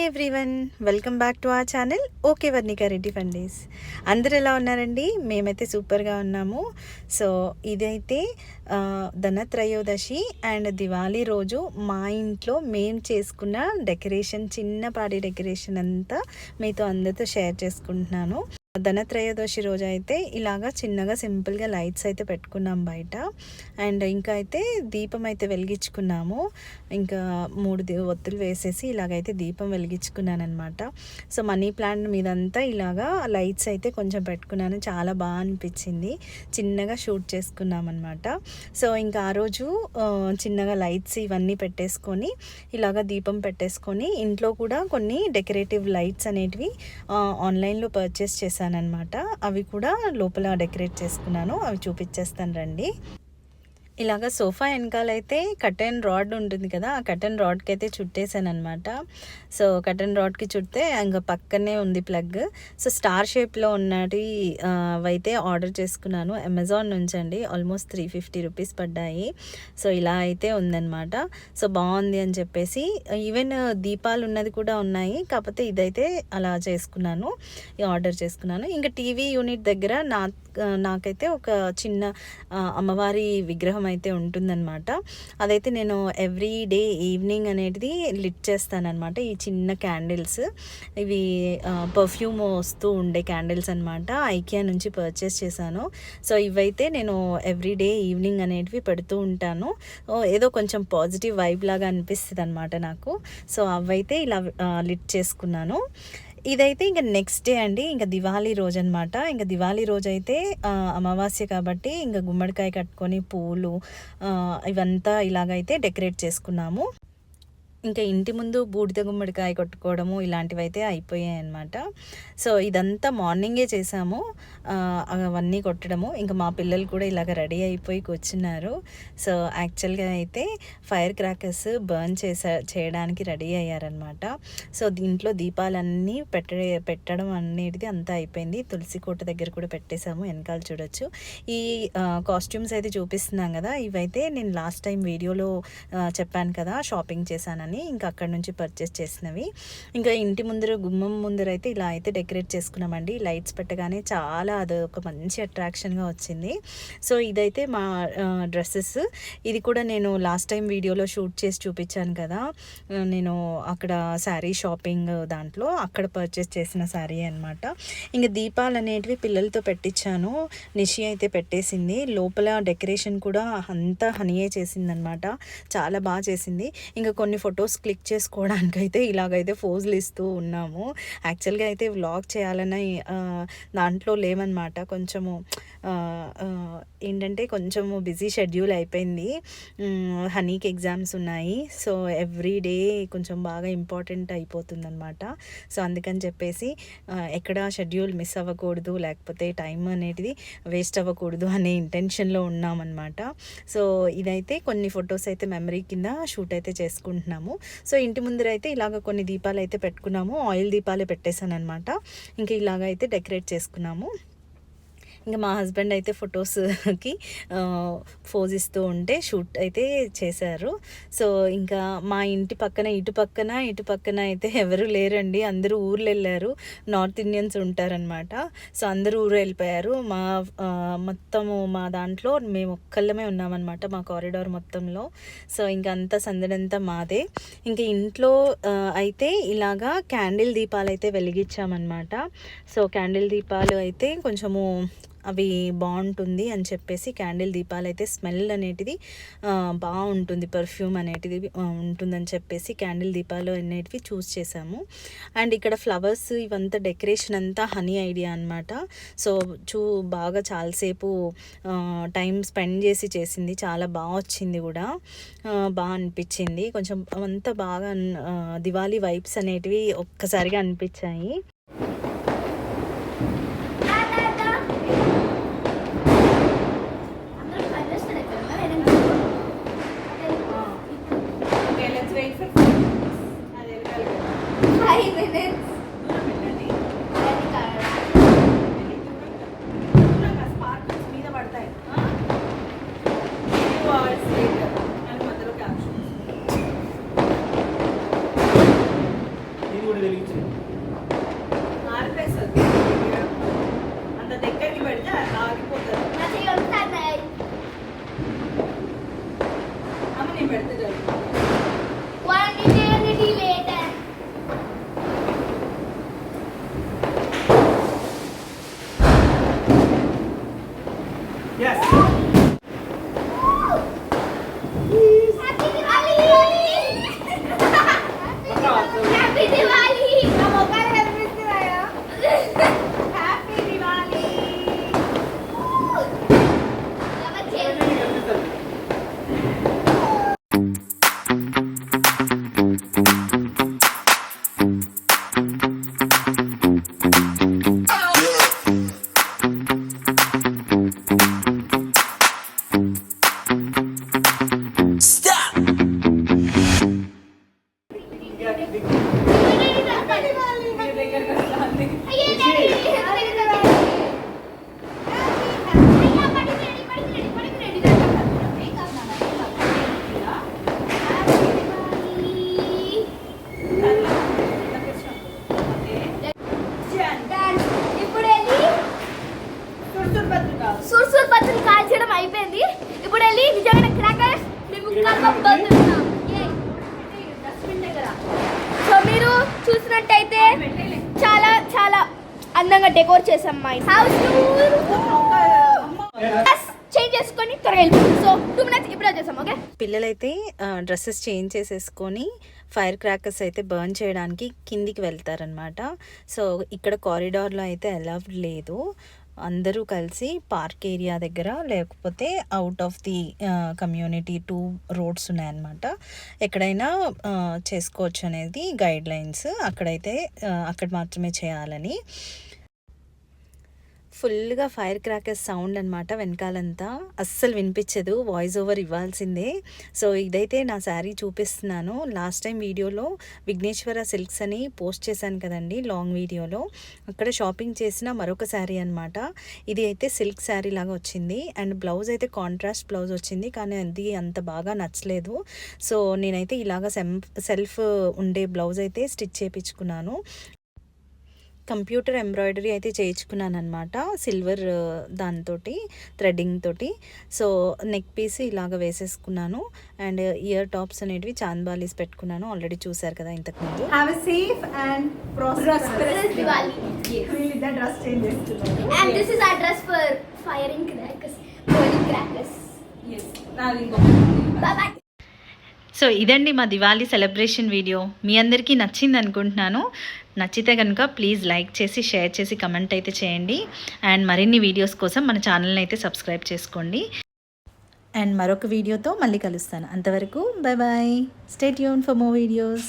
Everyone, welcome back to our channel okay Varnika Reddy fundies. అందరు ఎలా ఉన్నారండి? మేమైతే సూపర్గా ఉన్నాము. సో ఇదైతే ధనత్రయోదశి అండ్ దివాళీ రోజు మా ఇంట్లో మేము చేసుకున్న డెకరేషన్, చిన్నపాటి డెకరేషన్ అంతా మీతో అందరితో షేర్ చేసుకుంటున్నాను. ధనత్రయోదశి రోజు అయితే ఇలాగా చిన్నగా సింపుల్గా లైట్స్ అయితే పెట్టుకున్నాం బయట. అండ్ ఇంకా అయితే దీపం అయితే వెలిగించుకున్నాము. ఇంకా 3 ఒత్తులు వేసేసి ఇలాగైతే దీపం వెలిగించుకున్నాను అనమాట. సో మనీ ప్లాంట్ మీదంతా ఇలాగా లైట్స్ అయితే కొంచెం పెట్టుకున్నాను. చాలా బాగా అనిపించింది. చిన్నగా షూట్ చేసుకున్నాం అనమాట. సో ఇంకా ఆ రోజు చిన్నగా లైట్స్ ఇవన్నీ పెట్టేసుకొని ఇలాగా దీపం పెట్టేసుకొని ఇంట్లో కూడా కొన్ని డెకరేటివ్ లైట్స్ అనేటివి ఆన్లైన్లో పర్చేస్ చేశాను అనమాట. అవి కూడా లోపల డెకరేట్ చేసుకున్నాను. అవి చూపించేస్తాను రండి. ఇలాగ సోఫా వెనకాలైతే కటన్ రాడ్ ఉంటుంది కదా, ఆ కటన్ రాడ్కి అయితే చుట్టేసాను అనమాట. సో కటన్ రాడ్కి చుడితే ఇంకా పక్కనే ఉంది ప్లగ్. సో స్టార్ షేప్లో ఉన్నటి అయితే ఆర్డర్ చేసుకున్నాను అమెజాన్ నుంచి అండి. ఆల్మోస్ట్ 350 రూపీస్ పడ్డాయి. సో ఇలా అయితే ఉందన్నమాట. సో బాగుంది అని చెప్పేసి ఈవెన్ దీపాలు ఉన్నది కూడా ఉన్నాయి. కాకపోతే ఇదైతే అలా చేసుకున్నాను, ఆర్డర్ చేసుకున్నాను. ఇంకా టీవీ యూనిట్ దగ్గర నాకైతే ఒక చిన్న అమ్మవారి విగ్రహం అయితే ఉంటుందన్నమాట. అదైతే నేను ఎవ్రీ డే ఈవినింగ్ అనేది లిట్ చేస్తానన్నమాట. ఈ చిన్న క్యాండిల్స్, ఇవి పర్ఫ్యూమ్ వస్తూ ఉండే క్యాండిల్స్ అనమాట. ఐకియా నుంచి పర్చేస్ చేశాను. సో ఇవైతే నేను ఎవ్రీ డే ఈవినింగ్ అనేటివి పెడుతూ ఉంటాను. ఏదో కొంచెం పాజిటివ్ వైబ్ లాగా అనిపిస్తుంది అనమాట నాకు. సో అవైతే ఇలా లిట్ చేసుకున్నాను. ఇదైతే ఇంకా నెక్స్ట్ డే అండి, ఇంకా దివాళీ రోజు అనమాట. ఇంకా దివాళీ రోజు అయితే అమావాస్య కాబట్టి ఇంకా గుమ్మడికాయ కట్టుకొని పూలు ఇవంతా ఇలాగైతే డెకరేట్ చేసుకున్నాము. ఇంకా ఇంటి ముందు బూడిద గుమ్మడికాయ కొట్టుకోవడము ఇలాంటివి అయితే అయిపోయాయి అనమాట. సో ఇదంతా మార్నింగే చేసాము, అవన్నీ కొట్టడము. ఇంకా మా పిల్లలు కూడా ఇలాగ రెడీ అయిపోయి కూర్చున్నారు. సో యాక్చువల్గా అయితే ఫైర్ క్రాకర్స్ బర్న్ చేయడానికి రెడీ అయ్యారనమాట. సో దీంట్లో దీపాలన్నీ పెట్టడం అనేది అంతా అయిపోయింది. తులసి కోట దగ్గర కూడా పెట్టేశాము. వెనకాల చూడొచ్చు. ఈ కాస్ట్యూమ్స్ అయితే చూపిస్తున్నాం కదా, ఇవైతే నేను లాస్ట్ టైం వీడియోలో చెప్పాను కదా షాపింగ్ చేశానని. ఇంకా అక్కడ నుంచి పర్చేస్ చేసినవి. ఇంకా ఇంటి ముందర గుమ్మం ముందర అయితే ఇలా అయితే డెకరేట్ చేసుకున్నామండి. లైట్స్ పెట్టగానే చాలా అదొక మంచి అట్రాక్షన్గా వచ్చింది. సో ఇదైతే మా డ్రెస్సెస్. ఇది కూడా నేను లాస్ట్ టైం వీడియోలో షూట్ చేసి చూపించాను కదా, నేను అక్కడ శారీ షాపింగ్ దాంట్లో అక్కడ పర్చేస్ చేసిన శారీ అనమాట. ఇంకా దీపాలు అనేటివి పిల్లలతో పెట్టించాను. నిషి అయితే పెట్టేసింది. లోపల డెకరేషన్ కూడా అంతా హనీయే చేసిందనమాట. చాలా బాగా చేసింది. ఇంకా కొన్ని ఫొటోస్ క్లిక్ చేసుకోవడానికి అయితే ఇలాగైతే ఫోజులు ఇస్తూ ఉన్నాము. యాక్చువల్గా అయితే వ్లాగ్ చేయాలని దాంట్లో లేవన్నమాట. కొంచెము ఏంటంటే కొంచెము బిజీ షెడ్యూల్ అయిపోయింది. హనీకి ఎగ్జామ్స్ ఉన్నాయి. సో ఎవ్రీ డే కొంచెం బాగా ఇంపార్టెంట్ అయిపోతుందన్నమాట. సో అందుకని చెప్పేసి ఎక్కడ షెడ్యూల్ మిస్ అవ్వకూడదు, లేకపోతే టైం అనేది వేస్ట్ అవ్వకూడదు అనే ఇంటెన్షన్లో ఉన్నామన్నమాట. సో ఇదైతే కొన్ని ఫొటోస్ అయితే మెమరీ కింద షూట్ అయితే చేసుకుంటున్నాము. సో ఇంటి ముందర అయితే ఇలాగ కొన్ని దీపాలు అయితే పెట్టుకున్నాము. ఆయిల్ దీపాలే పెట్టేశాను అనమాట. ఇంకా ఇలాగ అయితే డెకరేట్ చేసుకున్నాము. ఇంకా మా హస్బెండ్ అయితే ఫొటోస్కి పోజ్ ఇస్తూ ఉంటే షూట్ అయితే చేశారు. సో ఇంకా మా ఇంటి పక్కన ఇటు పక్కన అయితే ఎవరు లేరండి. అందరూ ఊర్లు వెళ్ళారు. నార్త్ ఇండియన్స్ ఉంటారనమాట. సో అందరూ ఊరు వెళ్ళిపోయారు. మొత్తము మా దాంట్లో మేము ఒక్కళ్ళమే ఉన్నామన్నమాట, మా కారిడార్ మొత్తంలో. సో ఇంకా అంతా సందడంతా మాదే. ఇంకా ఇంట్లో అయితే ఇలాగా క్యాండిల్ దీపాలు అయితే వెలిగించామన్నమాట. సో క్యాండిల్ దీపాలు అయితే కొంచెము అవి బాగుంటుంది అని చెప్పేసి క్యాండిల్ దీపాలు అయితే స్మెల్ అనేటిది బాగుంటుంది, పర్ఫ్యూమ్ అనేటిది ఉంటుందని చెప్పేసి క్యాండిల్ దీపాలు అనేటివి చూస్ చేసాము. అండ్ ఇక్కడ ఫ్లవర్స్ ఇవంతా డెకరేషన్ అంతా హనీ ఐడియా అనమాట. సో బాగా చాలాసేపు టైం స్పెండ్ చేసి చేసింది. చాలా బాగా వచ్చింది కూడా, బాగా అనిపించింది. కొంచెం అంతా బాగా దివాళీ వైబ్స్ అనేటివి ఒక్కసారిగా అనిపించాయి. దగ్గరికి పెడితే అట్లా ఆగిపోతుంది. అమ్మ నేను పెడితే Yes. Happy Diwali! నా మొక్కలు కనిపిస్తున్నాయా? Happy Diwali! సుర్సుర్ బత్తులు కాల్చడం అయిపోయింది. ఇప్పుడు వెళ్ళి నిజంగా క్రాకర్స్ సో మీరు చూసినట్టయితే చాలా చాలా అందంగా డెకోర్ చేసాం మా హౌస్ చేంజ్ చేసుకొని త్వరగా వెళ్ళిపోతాం. సో 2 minutes ఇప్పుడే చేసాం. ఓకే, పిల్లలైతే డ్రెస్సెస్ చేంజ్ చేసేసుకొని ఫైర్ క్రాకర్స్ అయితే బర్న్ చేయడానికి కిందికి వెళ్తారనమాట. సో ఇక్కడ కారిడార్లో అయితే అలౌడ్ లేదు. అందరూ కలిసి పార్క్ ఏరియా దగ్గర లేకపోతే out of the community 2 roads ఉన్నాయన్నమాట. ఎక్కడైనా చేసుకోవచ్చు అనేది గైడ్ లైన్స్. అక్కడైతే అక్కడ మాత్రమే చేయాలని. ఫుల్గా ఫైర్ క్రాకర్స్ సౌండ్ అనమాట. వెనకాలంతా అస్సలు వినిపించదు, వాయిస్ ఓవర్ ఇవ్వాల్సిందే. సో ఇదైతే నా శారీ చూపిస్తున్నాను. లాస్ట్ టైం వీడియోలో విఘ్నేశ్వర సిల్క్స్ అని పోస్ట్ చేశాను కదండి లాంగ్ వీడియోలో. అక్కడ షాపింగ్ చేసిన మరొక శారీ అనమాట. ఇది అయితే సిల్క్ శారీ లాగా వచ్చింది. అండ్ బ్లౌజ్ అయితే కాంట్రాస్ట్ బ్లౌజ్ వచ్చింది, కానీ అది అంత బాగా నచ్చలేదు. సో నేనైతే ఇలాగ సెల్ఫ్ ఉండే బ్లౌజ్ అయితే స్టిచ్ చేయించుకున్నాను. కంప్యూటర్ ఎంబ్రాయిడరీ అయితే చేయించుకున్నాను అనమాట, సిల్వర్ దాంతో థ్రెడ్డింగ్ తోటి. సో నెక్ పీస్ ఇలాగ వేసేసుకున్నాను. అండ్ ఇయర్ టాప్స్ అనేటివి చాంద్బాలీస్ పెట్టుకున్నాను. ఆల్రెడీ చూసారు కదా ఇంతకుముందు. Have a safe and prosperous Diwali. Yes. The dress change చేస్తున్నాను. And this is our dress for firing crackers, burning crackers. Yes. Bye bye. So ఇదండి మా దివాళీ సెలబ్రేషన్ వీడియో. మీ అందరికీ నచ్చింది అనుకుంటున్నాను. నచ్చితే కనుక ప్లీజ్ లైక్ చేసి, షేర్ చేసి, కమెంట్ అయితే చేయండి. అండ్ మరిన్ని వీడియోస్ కోసం మన ఛానల్ని అయితే సబ్స్క్రైబ్ చేసుకోండి. అండ్ మరొక వీడియోతో మళ్ళీ కలుస్తాను. అంతవరకు bye bye. Stay tune for more videos.